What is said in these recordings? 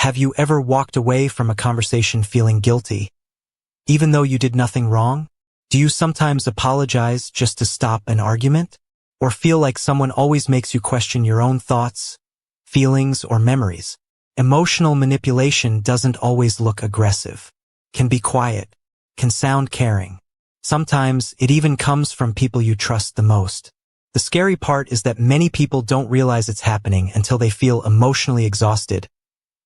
Have you ever walked away from a conversation feeling guilty, even though you did nothing wrong? Do you sometimes apologize just to stop an argument? Or feel like someone always makes you question your own thoughts, feelings, or memories? Emotional manipulation doesn't always look aggressive, can be quiet, can sound caring. Sometimes it even comes from people you trust the most. The scary part is that many people don't realize it's happening until they feel emotionally exhausted,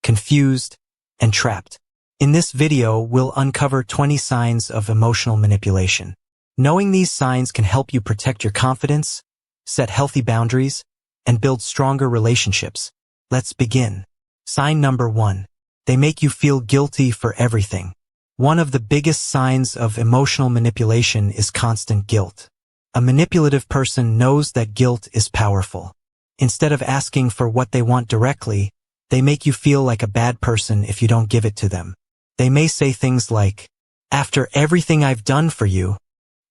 confused, and trapped. In this video, we'll uncover 20 signs of emotional manipulation. Knowing these signs can help you protect your confidence, set healthy boundaries, and build stronger relationships. Let's begin. Sign number 1. They make you feel guilty for everything. One of the biggest signs of emotional manipulation is constant guilt. A manipulative person knows that guilt is powerful. Instead of asking for what they want directly, they make you feel like a bad person if you don't give it to them. They may say things like, "After everything I've done for you,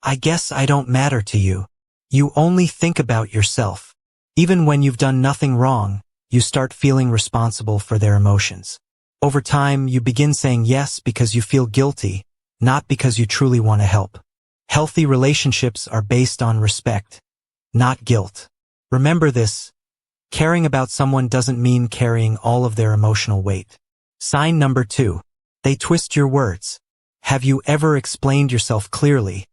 I guess I don't matter to you. You only think about yourself." Even when you've done nothing wrong, you start feeling responsible for their emotions. Over time, you begin saying yes because you feel guilty, not because you truly want to help. Healthy relationships are based on respect, not guilt. Remember this: caring about someone doesn't mean carrying all of their emotional weight. Sign number 2. They twist your words. Have you ever explained yourself clearly,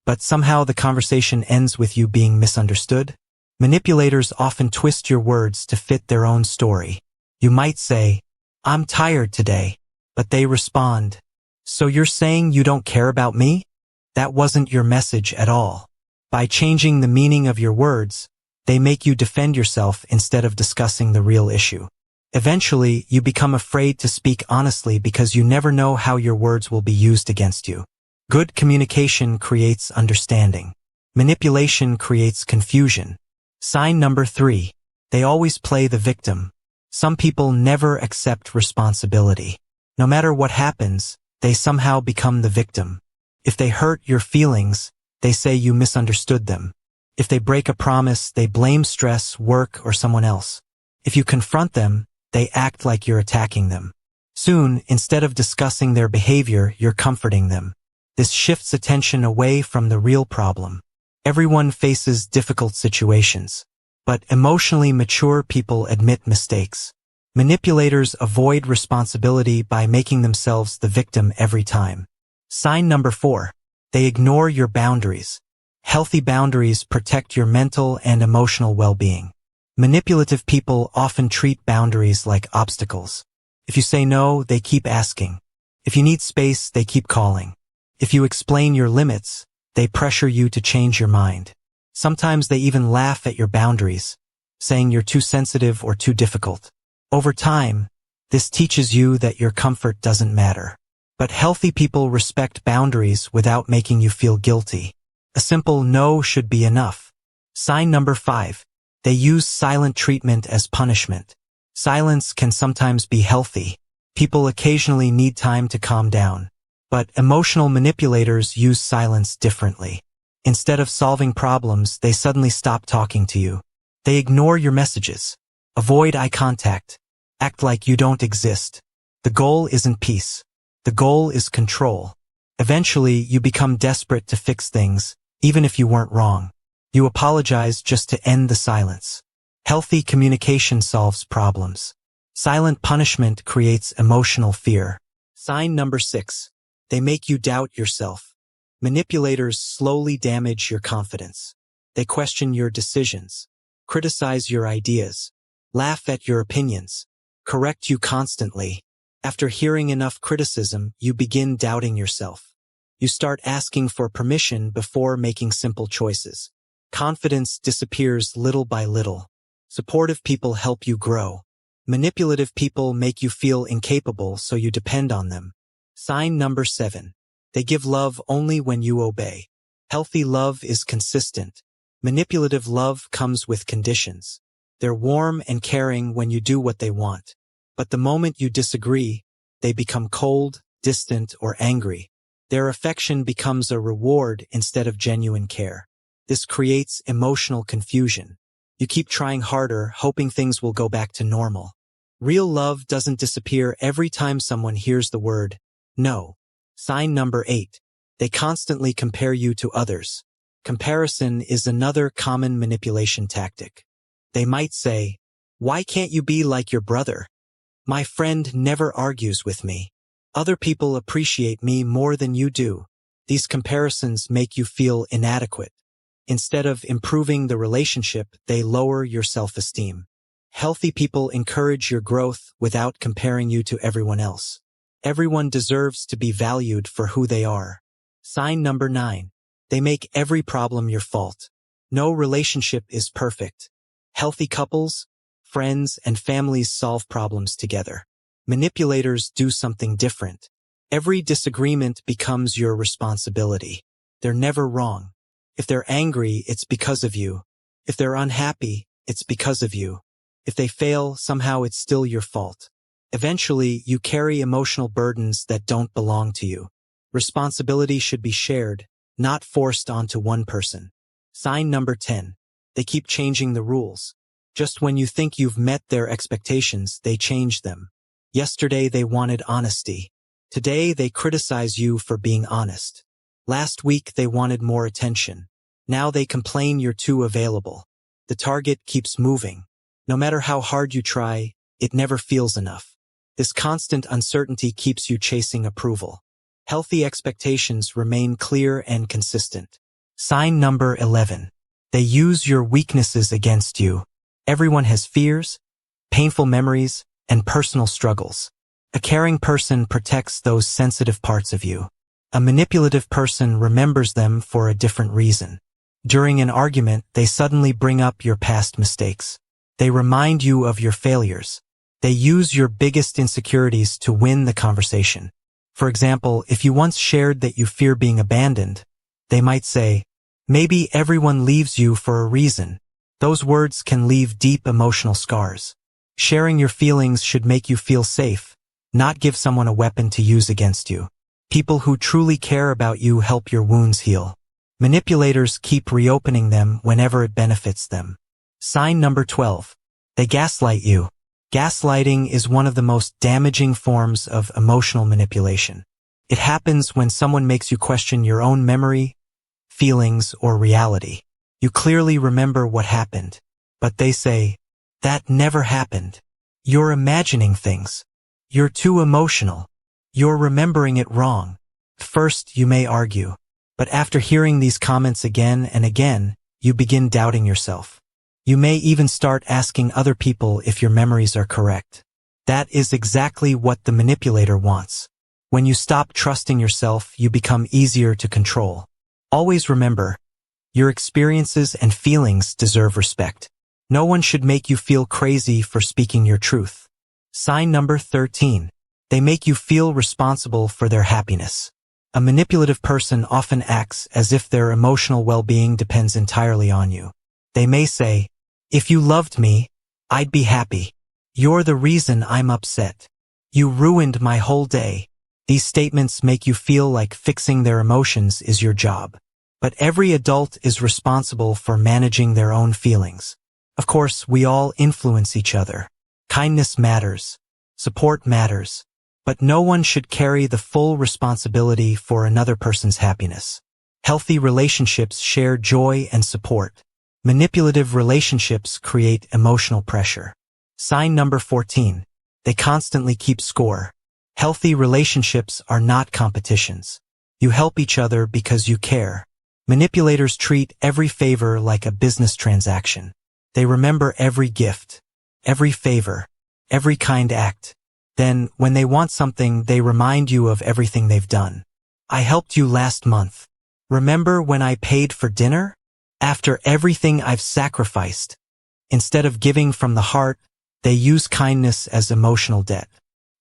but somehow the conversation ends with you being misunderstood? Manipulators often twist your words to fit their own story. You might say, "I'm tired today," but they respond, "So you're saying you don't care about me?" That wasn't your message at all. By changing the meaning of your words, they make you defend yourself instead of discussing the real issue. Eventually, you become afraid to speak honestly because you never know how your words will be used against you. Good communication creates understanding. Manipulation creates confusion. Sign number 3. They always play the victim. Some people never accept responsibility. No matter what happens, they somehow become the victim. If they hurt your feelings, they say you misunderstood them. If they break a promise, they blame stress, work, or someone else. If you confront them, they act like you're attacking them. Soon, instead of discussing their behavior, you're comforting them. This shifts attention away from the real problem. Everyone faces difficult situations, but emotionally mature people admit mistakes. Manipulators avoid responsibility by making themselves the victim every time. Sign number 4. They ignore your boundaries. Healthy boundaries protect your mental and emotional well-being. Manipulative people often treat boundaries like obstacles. If you say no, they keep asking. If you need space, they keep calling. If you explain your limits, they pressure you to change your mind. Sometimes they even laugh at your boundaries, saying you're too sensitive or too difficult. Over time, this teaches you that your comfort doesn't matter. But healthy people respect boundaries without making you feel guilty. A simple no should be enough. Sign number 5. They use silent treatment as punishment. Silence can sometimes be healthy. People occasionally need time to calm down. But emotional manipulators use silence differently. Instead of solving problems, they suddenly stop talking to you. They ignore your messages, avoid eye contact, act like you don't exist. The goal isn't peace. The goal is control. Eventually, you become desperate to fix things, even if you weren't wrong. You apologize just to end the silence. Healthy communication solves problems. Silent punishment creates emotional fear. Sign number 6. They make you doubt yourself. Manipulators slowly damage your confidence. They question your decisions, criticize your ideas, laugh at your opinions, correct you constantly. After hearing enough criticism, you begin doubting yourself. You start asking for permission before making simple choices. Confidence disappears little by little. Supportive people help you grow. Manipulative people make you feel incapable, so you depend on them. Sign number 7. They give love only when you obey. Healthy love is consistent. Manipulative love comes with conditions. They're warm and caring when you do what they want. But the moment you disagree, they become cold, distant, or angry. Their affection becomes a reward instead of genuine care. This creates emotional confusion. You keep trying harder, hoping things will go back to normal. Real love doesn't disappear every time someone hears the word no. Sign number 8. They constantly compare you to others. Comparison is another common manipulation tactic. They might say, "Why can't you be like your brother? My friend never argues with me. Other people appreciate me more than you do." These comparisons make you feel inadequate. Instead of improving the relationship, they lower your self-esteem. Healthy people encourage your growth without comparing you to everyone else. Everyone deserves to be valued for who they are. Sign number 9. They make every problem your fault. No relationship is perfect. Healthy couples, friends, and families solve problems together. Manipulators do something different. Every disagreement becomes your responsibility. They're never wrong. If they're angry, it's because of you. If they're unhappy, it's because of you. If they fail, somehow it's still your fault. Eventually, you carry emotional burdens that don't belong to you. Responsibility should be shared, not forced onto one person. Sign number 10. They keep changing the rules. Just when you think you've met their expectations, they change them. Yesterday they wanted honesty. Today they criticize you for being honest. Last week they wanted more attention. Now they complain you're too available. The target keeps moving. No matter how hard you try, it never feels enough. This constant uncertainty keeps you chasing approval. Healthy expectations remain clear and consistent. Sign number 11. They use your weaknesses against you. Everyone has fears, painful memories, and personal struggles. A caring person protects those sensitive parts of you. A manipulative person remembers them for a different reason. During an argument, they suddenly bring up your past mistakes. They remind you of your failures. They use your biggest insecurities to win the conversation. For example, if you once shared that you fear being abandoned, they might say, "Maybe everyone leaves you for a reason." Those words can leave deep emotional scars. Sharing your feelings should make you feel safe, not give someone a weapon to use against you. People who truly care about you help your wounds heal. Manipulators keep reopening them whenever it benefits them. Sign number 12. They gaslight you. Gaslighting is one of the most damaging forms of emotional manipulation. It happens when someone makes you question your own memory, feelings, or reality. You clearly remember what happened, but they say, "That never happened. You're imagining things. You're too emotional. You're remembering it wrong." First, you may argue, but after hearing these comments again and again, you begin doubting yourself. You may even start asking other people if your memories are correct. That is exactly what the manipulator wants. When you stop trusting yourself, you become easier to control. Always remember, your experiences and feelings deserve respect. No one should make you feel crazy for speaking your truth. Sign number 13. They make you feel responsible for their happiness. A manipulative person often acts as if their emotional well-being depends entirely on you. They may say, "If you loved me, I'd be happy. You're the reason I'm upset. You ruined my whole day." These statements make you feel like fixing their emotions is your job. But every adult is responsible for managing their own feelings. Of course, we all influence each other. Kindness matters. Support matters. But no one should carry the full responsibility for another person's happiness. Healthy relationships share joy and support. Manipulative relationships create emotional pressure. Sign number 14. They constantly keep score. Healthy relationships are not competitions. You help each other because you care. Manipulators treat every favor like a business transaction. They remember every gift, every favor, every kind act. Then, when they want something, they remind you of everything they've done. "I helped you last month. Remember when I paid for dinner? After everything I've sacrificed." Instead of giving from the heart, they use kindness as emotional debt.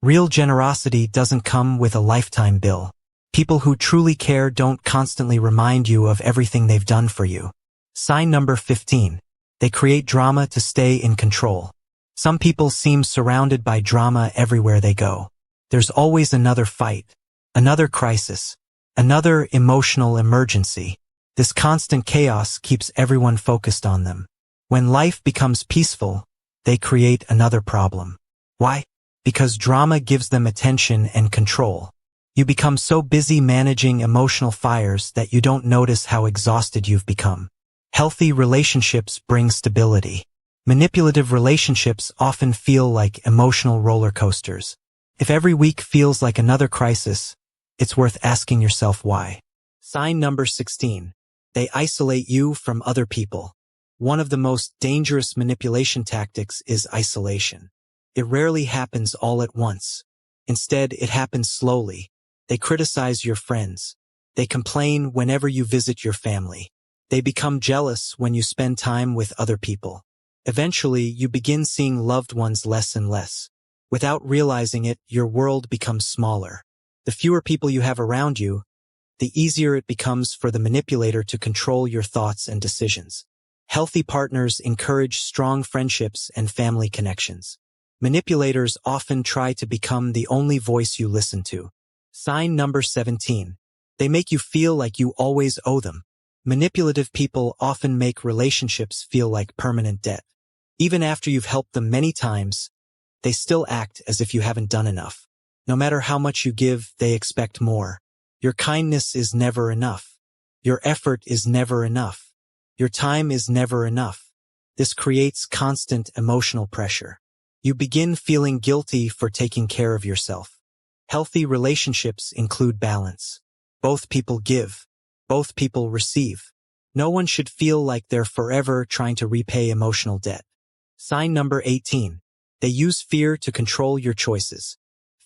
Real generosity doesn't come with a lifetime bill. People who truly care don't constantly remind you of everything they've done for you. Sign number 15. They create drama to stay in control. Some people seem surrounded by drama everywhere they go. There's always another fight, another crisis, another emotional emergency. This constant chaos keeps everyone focused on them. When life becomes peaceful, they create another problem. Why? Because drama gives them attention and control. You become so busy managing emotional fires that you don't notice how exhausted you've become. Healthy relationships bring stability. Manipulative relationships often feel like emotional roller coasters. If every week feels like another crisis, it's worth asking yourself why. Sign number 16. They isolate you from other people. One of the most dangerous manipulation tactics is isolation. It rarely happens all at once. Instead, it happens slowly. They criticize your friends. They complain whenever you visit your family. They become jealous when you spend time with other people. Eventually, you begin seeing loved ones less and less. Without realizing it, your world becomes smaller. The fewer people you have around you, the easier it becomes for the manipulator to control your thoughts and decisions. Healthy partners encourage strong friendships and family connections. Manipulators often try to become the only voice you listen to. Sign number 17. They make you feel like you always owe them. Manipulative people often make relationships feel like permanent debt. Even after you've helped them many times, they still act as if you haven't done enough. No matter how much you give, they expect more. Your kindness is never enough. Your effort is never enough. Your time is never enough. This creates constant emotional pressure. You begin feeling guilty for taking care of yourself. Healthy relationships include balance. Both people give. Both people receive. No one should feel like they're forever trying to repay emotional debt. Sign number 18. They use fear to control your choices.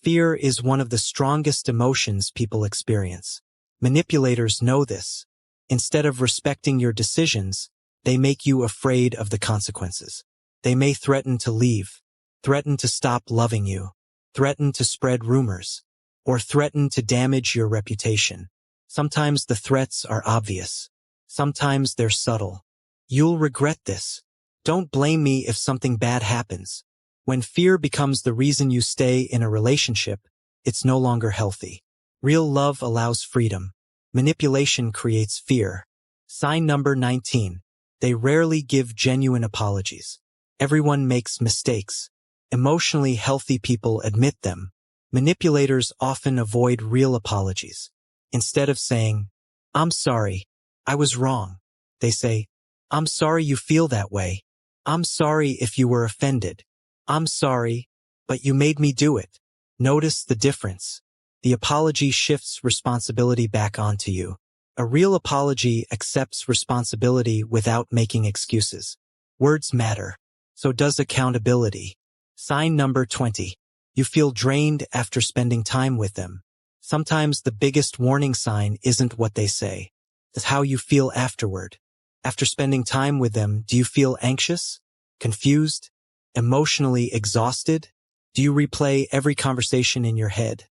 Fear is one of the strongest emotions people experience. Manipulators know this. Instead of respecting your decisions, they make you afraid of the consequences. They may threaten to leave, threaten to stop loving you, threaten to spread rumors, or threaten to damage your reputation. Sometimes the threats are obvious. Sometimes they're subtle. You'll regret this. Don't blame me if something bad happens. When fear becomes the reason you stay in a relationship, it's no longer healthy. Real love allows freedom. Manipulation creates fear. Sign number 19. They rarely give genuine apologies. Everyone makes mistakes. Emotionally healthy people admit them. Manipulators often avoid real apologies. Instead of saying, "I'm sorry, I was wrong," they say, "I'm sorry you feel that way. I'm sorry if you were offended. I'm sorry, but you made me do it." Notice the difference. The apology shifts responsibility back onto you. A real apology accepts responsibility without making excuses. Words matter. So does accountability. Sign number 20. You feel drained after spending time with them. Sometimes the biggest warning sign isn't what they say. It's how you feel afterward. After spending time with them, do you feel anxious, confused, emotionally exhausted? Do you replay every conversation in your head,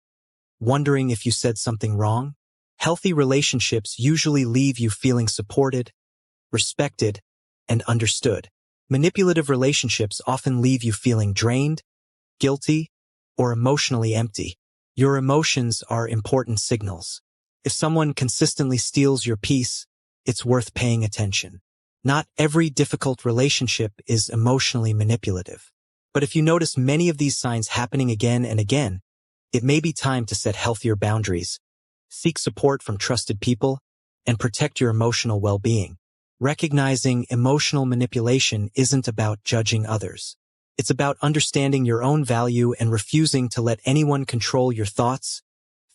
wondering if you said something wrong? Healthy relationships usually leave you feeling supported, respected, and understood. Manipulative relationships often leave you feeling drained, guilty, or emotionally empty. Your emotions are important signals. If someone consistently steals your peace, it's worth paying attention. Not every difficult relationship is emotionally manipulative. But if you notice many of these signs happening again and again, it may be time to set healthier boundaries, seek support from trusted people, and protect your emotional well-being. Recognizing emotional manipulation isn't about judging others. It's about understanding your own value and refusing to let anyone control your thoughts,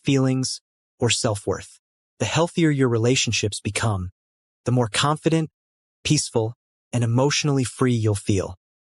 feelings, or self-worth. The healthier your relationships become, the more confident, peaceful, and emotionally free you'll feel.